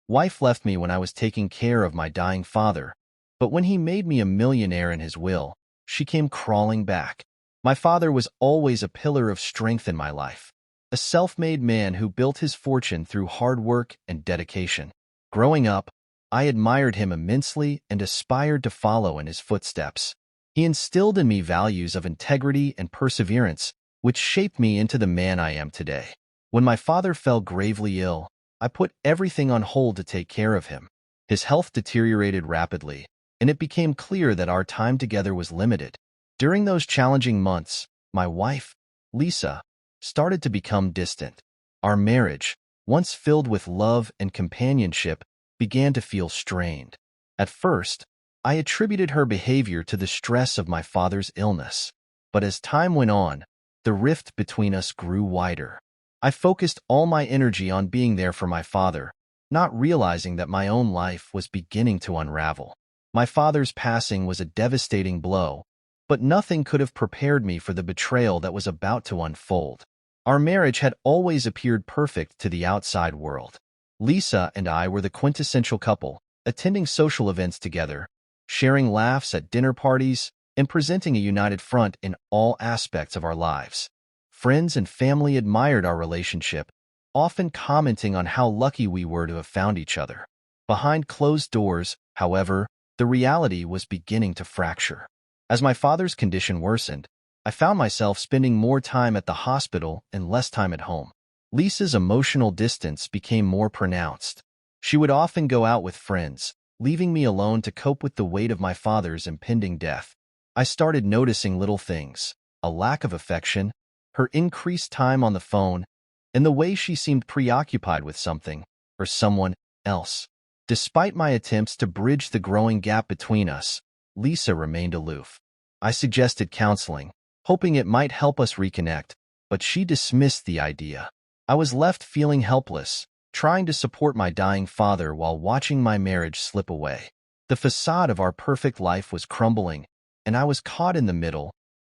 Wife left me when I was taking care of my dying father, but when he made me a millionaire in his will, she came crawling back. My father was always a pillar of strength in my life, a self-made man who built his fortune through hard work and dedication. Growing up, I admired him immensely and aspired to follow in his footsteps. He instilled in me values of integrity and perseverance, which shaped me into the man I am today. When my father fell gravely ill, I put everything on hold to take care of him. His health deteriorated rapidly, and it became clear that our time together was limited. During those challenging months, my wife, Lisa, started to become distant. Our marriage, once filled with love and companionship, began to feel strained. At first, I attributed her behavior to the stress of my father's illness. But as time went on, the rift between us grew wider. I focused all my energy on being there for my father, not realizing that my own life was beginning to unravel. My father's passing was a devastating blow, but nothing could have prepared me for the betrayal that was about to unfold. Our marriage had always appeared perfect to the outside world. Lisa and I were the quintessential couple, attending social events together, sharing laughs at dinner parties, and presenting a united front in all aspects of our lives. Friends and family admired our relationship, often commenting on how lucky we were to have found each other. Behind closed doors, however, the reality was beginning to fracture. As my father's condition worsened, I found myself spending more time at the hospital and less time at home. Lisa's emotional distance became more pronounced. She would often go out with friends, leaving me alone to cope with the weight of my father's impending death. I started noticing little things: a lack of affection, her increased time on the phone, and the way she seemed preoccupied with something or someone else. Despite my attempts to bridge the growing gap between us, Lisa remained aloof. I suggested counseling, hoping it might help us reconnect, but she dismissed the idea. I was left feeling helpless, trying to support my dying father while watching my marriage slip away. The facade of our perfect life was crumbling, and I was caught in the middle,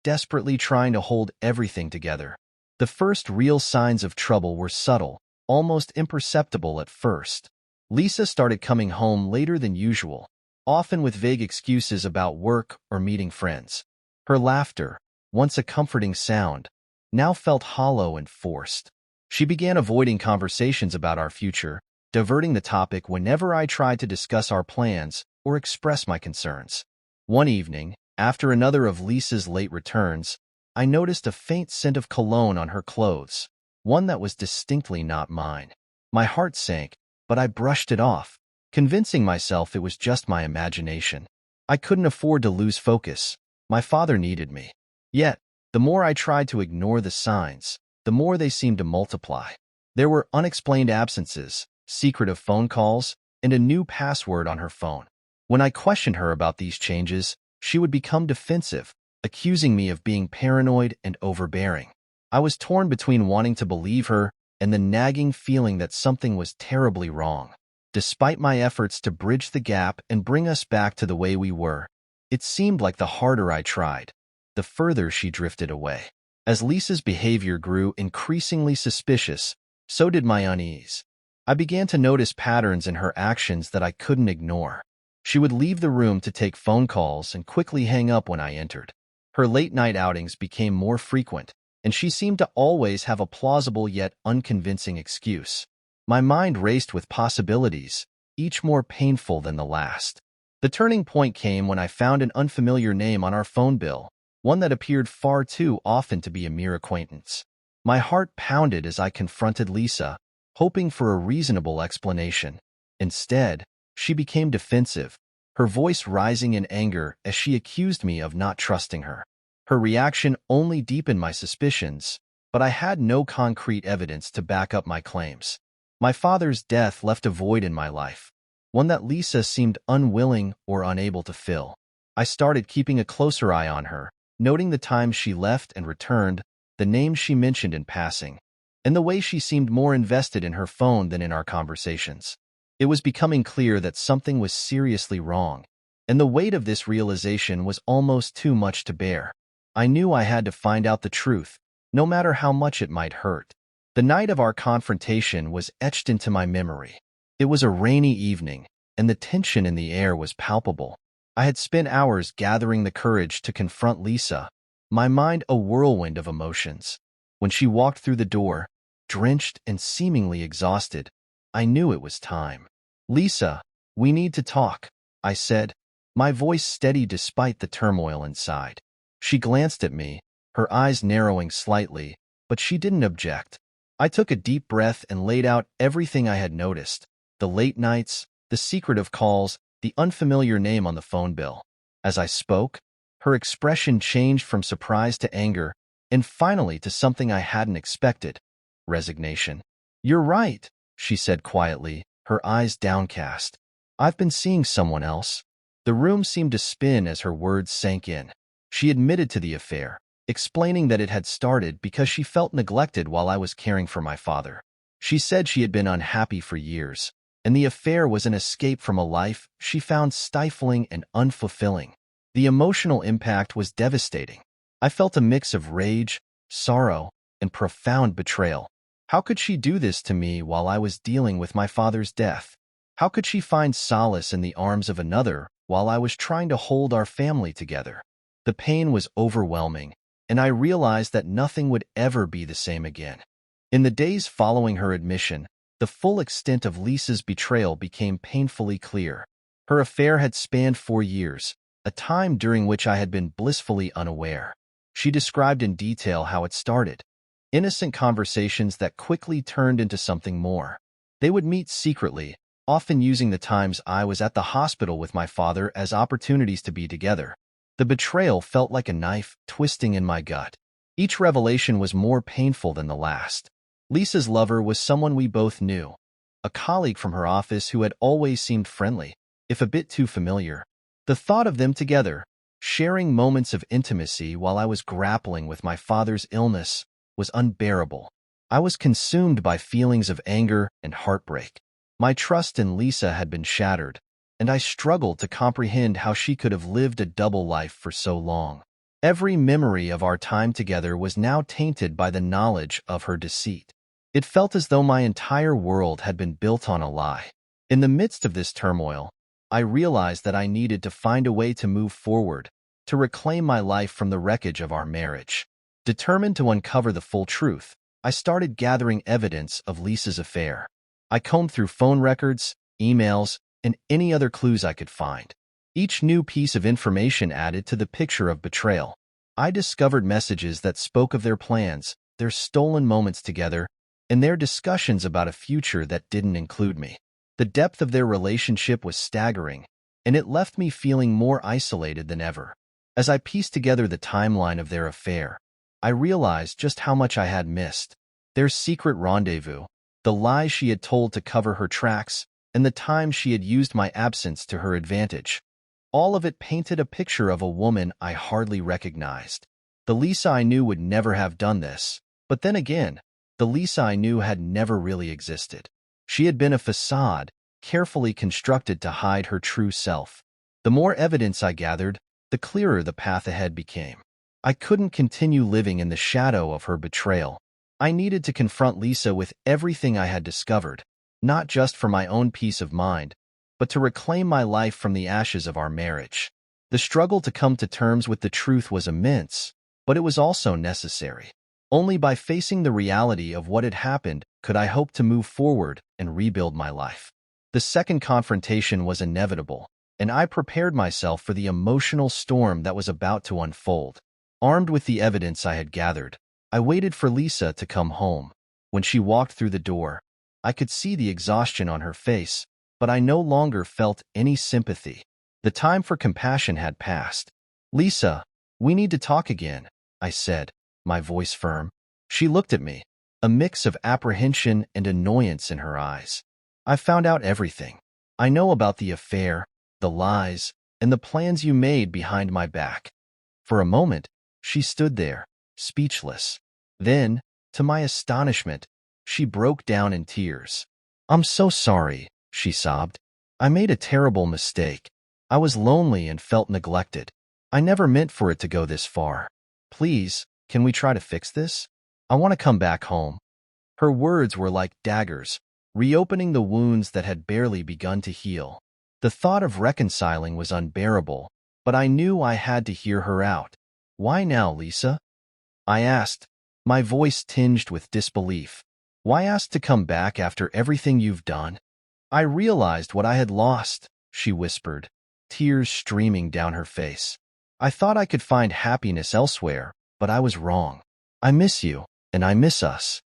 desperately trying to hold everything together. The first real signs of trouble were subtle, almost imperceptible at first. Lisa started coming home later than usual, often with vague excuses about work or meeting friends. Her laughter, once a comforting sound, now felt hollow and forced. She began avoiding conversations about our future, diverting the topic whenever I tried to discuss our plans or express my concerns. One evening, after another of Lisa's late returns, I noticed a faint scent of cologne on her clothes, one that was distinctly not mine. My heart sank, but I brushed it off, convincing myself it was just my imagination. I couldn't afford to lose focus. My father needed me. Yet, the more I tried to ignore the signs, the more they seemed to multiply. There were unexplained absences, secretive phone calls, and a new password on her phone. When I questioned her about these changes, she would become defensive, accusing me of being paranoid and overbearing. I was torn between wanting to believe her and the nagging feeling that something was terribly wrong. Despite my efforts to bridge the gap and bring us back to the way we were, it seemed like the harder I tried, the further she drifted away. As Lisa's behavior grew increasingly suspicious, so did my unease. I began to notice patterns in her actions that I couldn't ignore. She would leave the room to take phone calls and quickly hang up when I entered. Her late-night outings became more frequent, and she seemed to always have a plausible yet unconvincing excuse. My mind raced with possibilities, each more painful than the last. The turning point came when I found an unfamiliar name on our phone bill, one that appeared far too often to be a mere acquaintance. My heart pounded as I confronted Lisa, hoping for a reasonable explanation. Instead, she became defensive, her voice rising in anger as she accused me of not trusting her. Her reaction only deepened my suspicions, but I had no concrete evidence to back up my claims. My father's death left a void in my life, one that Lisa seemed unwilling or unable to fill. I started keeping a closer eye on her, noting the times she left and returned, the names she mentioned in passing, and the way she seemed more invested in her phone than in our conversations. It was becoming clear that something was seriously wrong, and the weight of this realization was almost too much to bear. I knew I had to find out the truth, no matter how much it might hurt. The night of our confrontation was etched into my memory. It was a rainy evening, and the tension in the air was palpable. I had spent hours gathering the courage to confront Lisa, my mind a whirlwind of emotions. When she walked through the door, drenched and seemingly exhausted, I knew it was time. "Lisa, we need to talk," I said, my voice steady despite the turmoil inside. She glanced at me, her eyes narrowing slightly, but she didn't object. I took a deep breath and laid out everything I had noticed: the late nights, the secretive calls, the unfamiliar name on the phone bill. As I spoke, her expression changed from surprise to anger, and finally to something I hadn't expected: resignation. "You're right," she said quietly, her eyes downcast. "I've been seeing someone else." The room seemed to spin as her words sank in. She admitted to the affair, explaining that it had started because she felt neglected while I was caring for my father. She said she had been unhappy for years, and the affair was an escape from a life she found stifling and unfulfilling. The emotional impact was devastating. I felt a mix of rage, sorrow, and profound betrayal. How could she do this to me while I was dealing with my father's death? How could she find solace in the arms of another while I was trying to hold our family together? The pain was overwhelming, and I realized that nothing would ever be the same again. In the days following her admission, the full extent of Lisa's betrayal became painfully clear. Her affair had spanned 4 years, a time during which I had been blissfully unaware. She described in detail how it started: innocent conversations that quickly turned into something more. They would meet secretly, often using the times I was at the hospital with my father as opportunities to be together. The betrayal felt like a knife twisting in my gut. Each revelation was more painful than the last. Lisa's lover was someone we both knew, a colleague from her office who had always seemed friendly, if a bit too familiar. The thought of them together, sharing moments of intimacy while I was grappling with my father's illness, was unbearable. I was consumed by feelings of anger and heartbreak. My trust in Lisa had been shattered, and I struggled to comprehend how she could have lived a double life for so long. Every memory of our time together was now tainted by the knowledge of her deceit. It felt as though my entire world had been built on a lie. In the midst of this turmoil, I realized that I needed to find a way to move forward, to reclaim my life from the wreckage of our marriage. Determined to uncover the full truth, I started gathering evidence of Lisa's affair. I combed through phone records, emails, and any other clues I could find. Each new piece of information added to the picture of betrayal. I discovered messages that spoke of their plans, their stolen moments together, and their discussions about a future that didn't include me. The depth of their relationship was staggering, and it left me feeling more isolated than ever. As I pieced together the timeline of their affair, I realized just how much I had missed. Their secret rendezvous, the lies she had told to cover her tracks, and the times she had used my absence to her advantage. All of it painted a picture of a woman I hardly recognized. The Lisa I knew would never have done this, but then again, the Lisa I knew had never really existed. She had been a facade, carefully constructed to hide her true self. The more evidence I gathered, the clearer the path ahead became. I couldn't continue living in the shadow of her betrayal. I needed to confront Lisa with everything I had discovered, not just for my own peace of mind, but to reclaim my life from the ashes of our marriage. The struggle to come to terms with the truth was immense, but it was also necessary. Only by facing the reality of what had happened could I hope to move forward and rebuild my life. The second confrontation was inevitable, and I prepared myself for the emotional storm that was about to unfold. Armed with the evidence I had gathered, I waited for Lisa to come home. When she walked through the door, I could see the exhaustion on her face, but I no longer felt any sympathy. The time for compassion had passed. "Lisa, we need to talk again," I said, my voice firm. She looked at me, a mix of apprehension and annoyance in her eyes. "I've found out everything. I know about the affair, the lies, and the plans you made behind my back." For a moment, she stood there, speechless. Then, to my astonishment, she broke down in tears. "I'm so sorry," she sobbed. "I made a terrible mistake. I was lonely and felt neglected. I never meant for it to go this far. Please, can we try to fix this? I want to come back home." Her words were like daggers, reopening the wounds that had barely begun to heal. The thought of reconciling was unbearable, but I knew I had to hear her out. "Why now, Lisa?" I asked, my voice tinged with disbelief. "Why ask to come back after everything you've done?" "I realized what I had lost," she whispered, tears streaming down her face. "I thought I could find happiness elsewhere, but I was wrong. I miss you, and I miss us."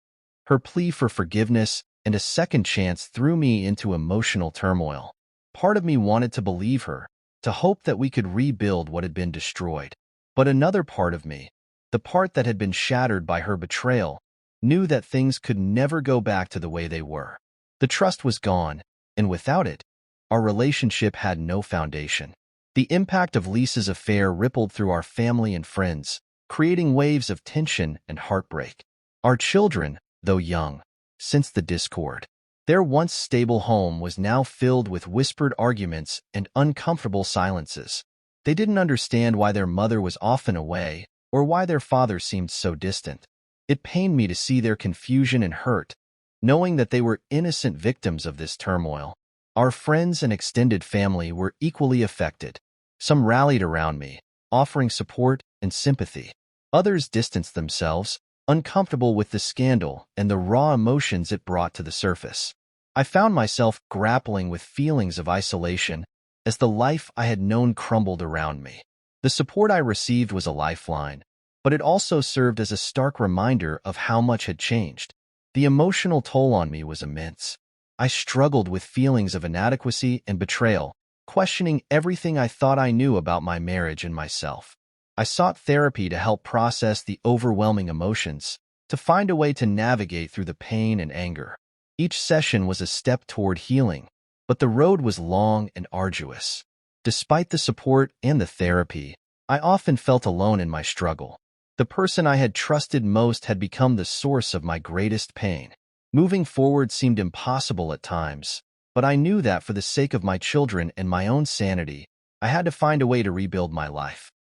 Her plea for forgiveness and a second chance threw me into emotional turmoil. Part of me wanted to believe her, to hope that we could rebuild what had been destroyed. But another part of me, the part that had been shattered by her betrayal, knew that things could never go back to the way they were. The trust was gone, and without it, our relationship had no foundation. The impact of Lisa's affair rippled through our family and friends, creating waves of tension and heartbreak. Our children, though young, sensed the discord. Their once stable home was now filled with whispered arguments and uncomfortable silences. They didn't understand why their mother was often away or why their father seemed so distant. It pained me to see their confusion and hurt, knowing that they were innocent victims of this turmoil. Our friends and extended family were equally affected. Some rallied around me, offering support and sympathy. Others distanced themselves, uncomfortable with the scandal and the raw emotions it brought to the surface. I found myself grappling with feelings of isolation as the life I had known crumbled around me. The support I received was a lifeline, but it also served as a stark reminder of how much had changed. The emotional toll on me was immense. I struggled with feelings of inadequacy and betrayal, questioning everything I thought I knew about my marriage and myself. I sought therapy to help process the overwhelming emotions, to find a way to navigate through the pain and anger. Each session was a step toward healing, but the road was long and arduous. Despite the support and the therapy, I often felt alone in my struggle. The person I had trusted most had become the source of my greatest pain. Moving forward seemed impossible at times, but I knew that for the sake of my children and my own sanity, I had to find a way to rebuild my life.